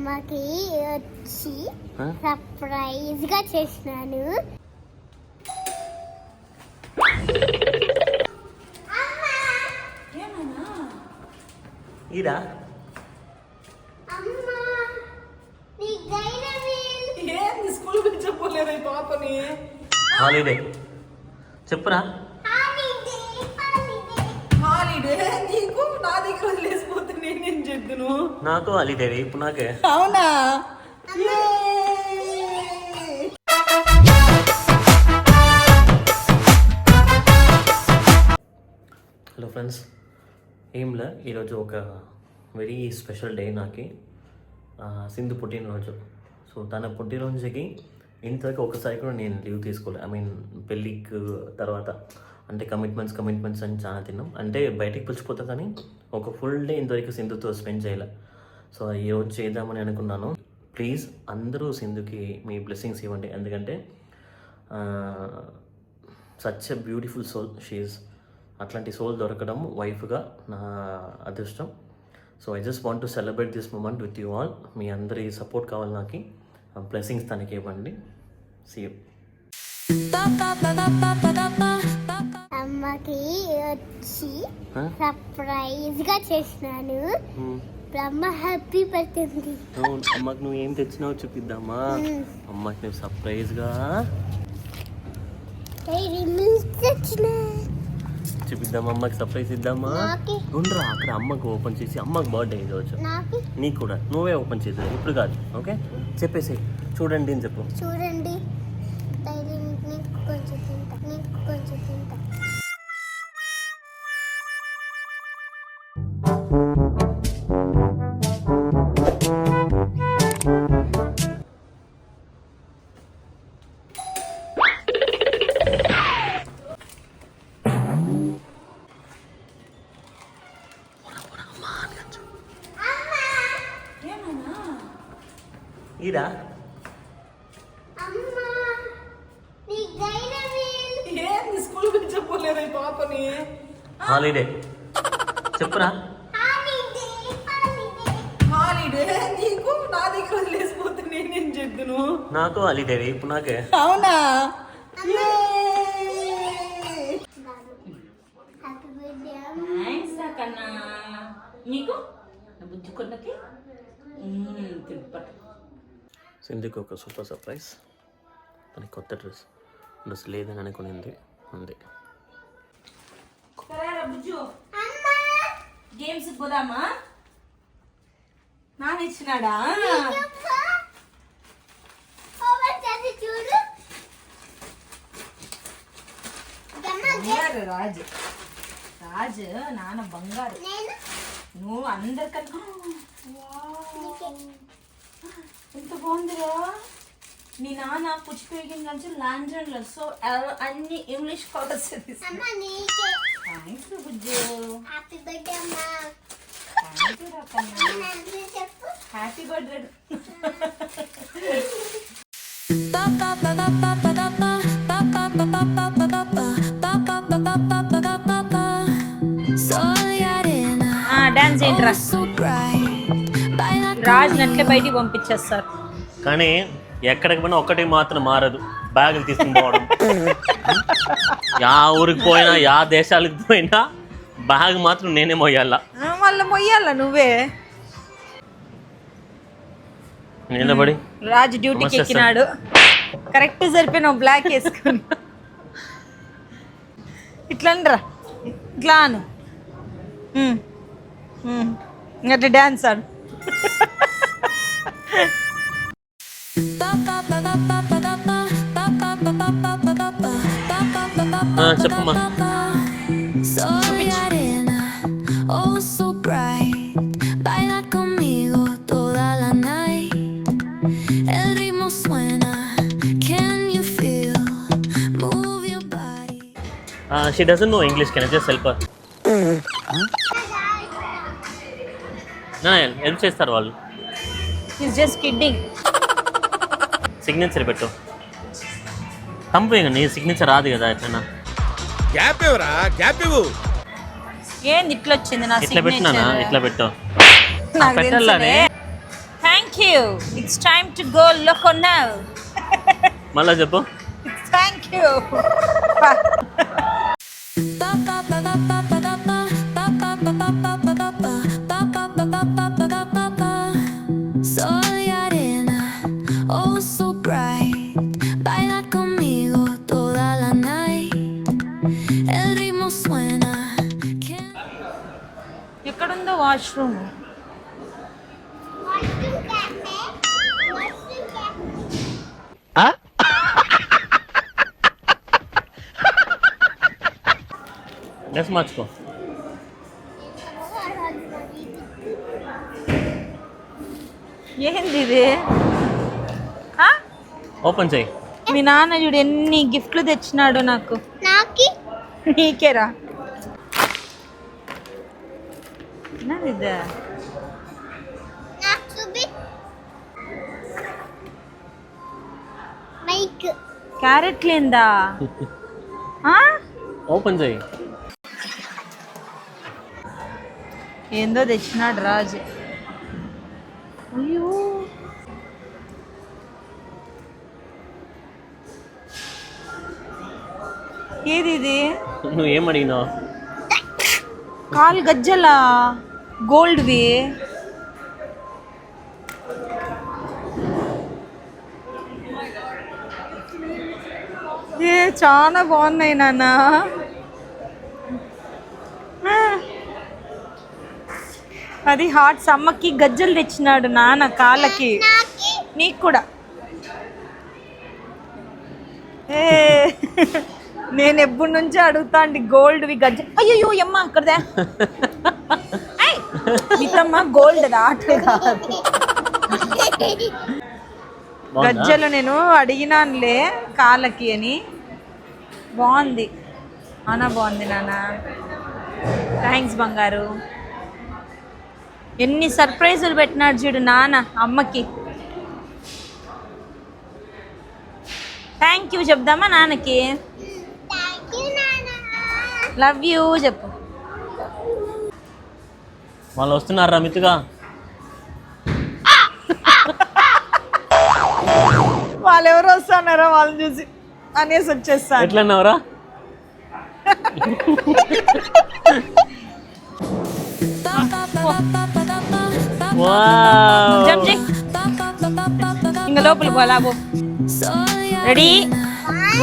అమ్మకి వచ్చి సర్ప్రైజ్ గా చేసినాను. ఇదా స్కూల్ గురించి చెప్పలేరు పాపని. హాలిడే చెప్పురా. హాలిడే నీకు నా దగ్గర వదిలేసిపోతే నేనేం చెప్తాను. నాకు హాలిడే ఇప్పుడు నాకే. అవునా? హలో ఫ్రెండ్స్, ఏంలా ఈరోజు ఒక వెరీ స్పెషల్ డే నాకు. సింధు పుట్టినరోజు. సో తన పుట్టినరోజుకి ఇంతవరకు ఒకసారి కూడా నేను లీవ్ తీసుకోలేదు. ఐ మీన్ పెళ్ళికి తర్వాత అంటే కమిట్మెంట్స్ అని చాలా తిన్నాం. అంటే బయటికి పిలిచిపోతా కానీ ఒక ఫుల్ డే ఇంతవరకు సింధుతో స్పెండ్ చేయాలి. సో ఈరోజు చేద్దామని అనుకున్నాను. ప్లీజ్ అందరూ సింధుకి మీ బ్లెస్సింగ్స్ ఇవ్వండి. ఎందుకంటే such a beautiful soul she is. అట్లాంటి సోల్ దొరకడం వైఫ్గా నా అదృష్టం. So I just want to celebrate this moment with you all. మీ అందరి సపోర్ట్ కావాలి నాకు. బ్లెస్సింగ్స్ తనకి ఇవ్వండి. See you. అమ్మకి వచ్చి సర్ప్రైజ్ గా చేసినాను. అమ్మ హ్యాపీ పడుతుంది. అమ్మకి నువ్వు ఏం తెచ్చినావు చూపిద్దామా? అమ్మకి నువ్వు సర్ప్రైజ్గా చూపిద్దామా? అమ్మకి సర్ప్రైజ్ ఇద్దామా? ఉండరా అక్కడ అమ్మకు ఓపెన్ చేసి. అమ్మకి బర్త్డే ఈరోజు. నీకు కూడా నువ్వే ఓపెన్ చేద్దాం, ఇప్పుడు కాదు. ఓకే చెప్పేసి చూడండి అని చెప్పు. చూడండి కొంచెం తింటా. ఇదా స్కూల్ గురించి చెప్పలేరు పాపని. హాలిడే చెప్పురా. హాలిడే నీకు నా దగ్గర వదిలేసిపోతే నేనేం చెప్తాను. నాకు హాలిడే ఇప్పుడు నాకే. అవునా? నీకు బుద్ధి కొన్నకి సింధుకి ఒక సూపర్ సర్ప్రైజ్. తనకి కొత్త డ్రెస్ లేదని అనుకునింది, ఉంది. గేమ్స్ పోదామా? నాన్న ఇచ్చినాడా? రాజు రాజు నాన్న బంగారు. నువ్వు అందరికన్నా ఎంత బాగుందిరా. నీ నాన్న పుచ్చి పెరిగిన నుంచి లాండ్రన్లో. సో అన్ని English colours. Happy birthday. Dance ఏంట్రా? రాజ్ నట్లే బయటికి పంపించేస్తారు. కానీ ఎక్కడికి పోయినా ఒక్కటి మాత్రం మారదు, బ్యాగులు తీసుకుని పోవడం. యా ఊరికి పోయినా యా దేశాలకు పోయినా బ్యాగ్ మాత్రం నేనే మొయ్యాలా. మళ్ళీ మొయ్యాలా నువ్వే? నిలబడి రాజు డ్యూటీకి ఎక్కినాడు. కరెక్ట్ సరిపోయినావు బ్లాక్ వేసుకుని. ఇట్లా రా, ఇట్లా అను. ఇంకట్లా డాన్స్ ఆడు. చెప్పమ్మా. She doesn't know English. Can I just help her? Help చేస్తారు వాళ్ళు. He's just kidding. సిగ్నేచర్ పెట్టు. కంపెనీ నీ సిగ్నేచర్ రాదు కదా. ఎట్లా గ్యాప్ ఇవ్వరా? గ్యాప్ ఇవ్వు. ఏంది ఇట్లా వచ్చింది నా ఇట్లా పెట్టినా? ఇట్లా పెట్టు. పెట్టాలనే. Thank you. It's time to go loco now. మళ్ళా చెప్పు. Thank you. Soy arena, oh so bright. Baila conmigo toda la night. El ritmo suena. ఎక్కడుందో వాష్రూమ్? డ్రెస్ మార్చుకో. ఏంది ఇది? ఓపెన్ చేయి. మీ నాన్న చూడు ఎన్ని గిఫ్ట్లు తెచ్చినాడు నాకు. నాకి నీకేరా? ఇదే నాకు చూపి మైక్ క్యారెట్ లేందా? ఓపెన్ చేయి. ఏందో తెచ్చినాడు రాజు. అయ్యో ఏది ఇది? నువ్వు ఏం అడిగినావు? కాలు గజ్జలా గోల్డ్వి. ఏ చాలా బాగున్నాయి నాన్న. అది హార్ట్స్. అమ్మకి గజ్జలు తెచ్చినాడు నాన్న కాళ్ళకి. నీకు కూడా. ఏ నేను ఎప్పటి నుంచో అడుగుతా అండి గోల్డ్వి గజ్జలు. అయ్యో అమ్మ అక్కడదే మితమ్మ గోల్డ్ ఆటలు కాదు. గజ్జలు నేను అడిగినానులే కాళ్ళకి అని. బాగుంది నాన్న, బాగుంది నాన్న. థ్యాంక్స్ బంగారు. ఎన్ని సర్ప్రైజులు పెట్టినాడు చూడు నాన్న అమ్మకి. థ్యాంక్ యూ చెప్దామా నాన్నకి? లవ్ యూ చెప్పు. వాళ్ళు వస్తున్నారా మిత్తుగా? వాళ్ళు ఎవరు వస్తున్నారో వాళ్ళని చూసి అనేసి వచ్చేస్తాను. ఎట్లన్నావురా? ఇంకా లోపల పోలాబో. రెడీ?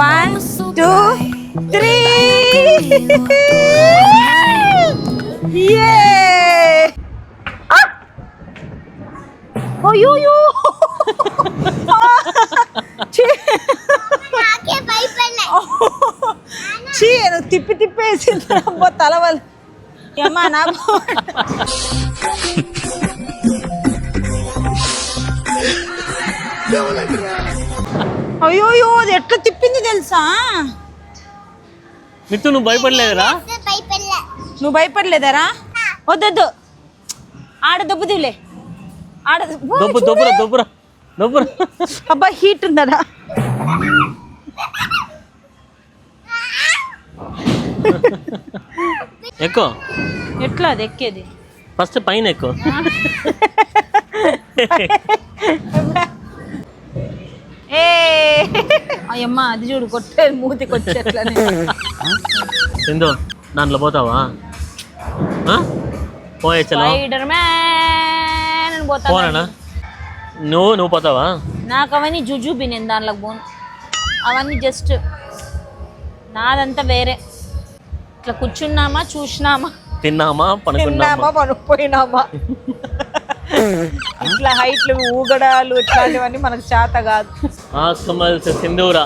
1 2 3. అయ్యో నువ్వు తిప్పి తిప్పేసి తలవలు ఏమా నా. అయ్యో అది ఎట్లా తిప్పింది తెలుసా? మిత్తు నువ్వు భయపడలేదురా? నువ్వు భయపడలేదరా? వద్దొద్దు, ఆడ దొబ్బుదిలే. ఆడ దొబ్బురా. అబ్బా హీట్ ఉందరా? ఎక్కువ. ఎట్లా అది ఎక్కేది? ఫస్ట్ పైన ఎక్కువ. ఏ అయ్యమ్మా అది చూడు కొట్టేది మూతికి వచ్చేట్లనే. సింధు దాంట్లో పోతావా? పోయే స్పైడర్ మ్యాన్ అని పోతా. పోనా? నువ్వు పోతావా? నాకు అవన్నీ జుజుబి, నేను దాంట్లోకి పోను. అవన్నీ జస్ట్ నాదంతా వేరే. ఇట్లా కూర్చున్నామా, చూసినామా, తిన్నామా, పనుకుపోయినామా. ఇట్లా హైట్లు ఊగడాలు ఇట్లాంటివన్నీ మనకు చేత కాదు. సింధూరా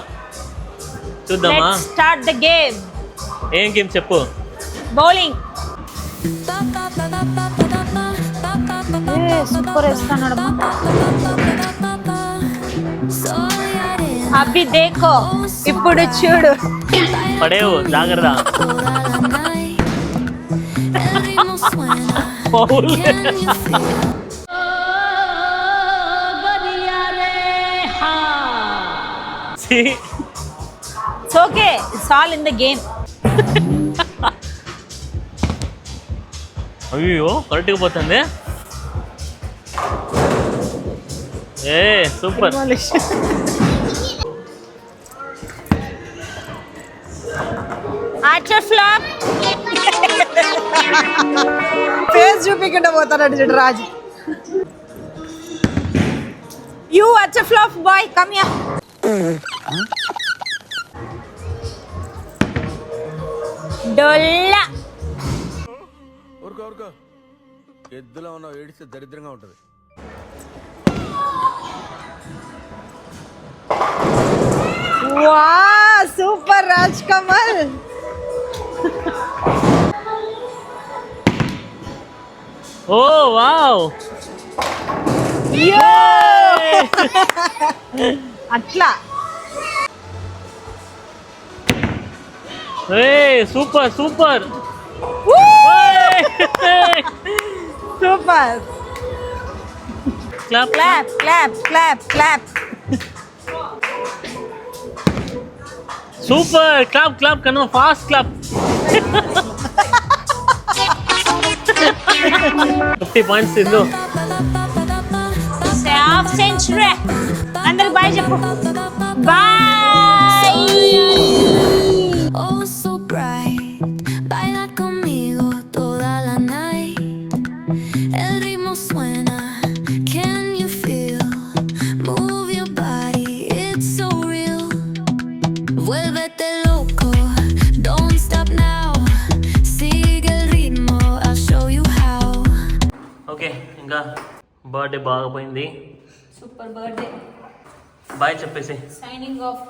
చూద్దామా? Start the game. ఏం గేమ్ చెప్పు? బౌలింగ్. సూపర్ వేస్తున్నాడు. అబ్బి దేకో, ఇప్పుడు చూడు. పడేవు జాగ్రత్త. It's okay. It's all in the game. అయ్యో కరెక్ట్గా పోతుంది. ఏ సూపర్. Archer flop. ఫేస్ చూపించకుండా పోతాడు చూడు రాజు. You archer flop boy come here. డొల్లా. ఊరుకో ఎద్దులో ఉన్నావు, ఏడిస్తే దరిద్రంగా ఉంటుంది. వా super Raj Kamal. Oh wow. అట్లా ఏ super super super. Clap clap clap clap clap. Super. Clap clap కన్నా ఫాస్ట్ క్లాప్. 50 పాయింట్స్ ఇందు. Half century. అందరికి బాయ్ చెప్పు. Bye. Oh, so bright. Baila conmigo toda la night. El ritmo suena. Can you feel? Move your body. It's so real. Vuélvete loco. Don't stop now. Sigue el ritmo. I'll show you how. Okay, ఇంకా birthday బాగా పోయింది. Super birthday. Bye చెప్పేసి. Signing off.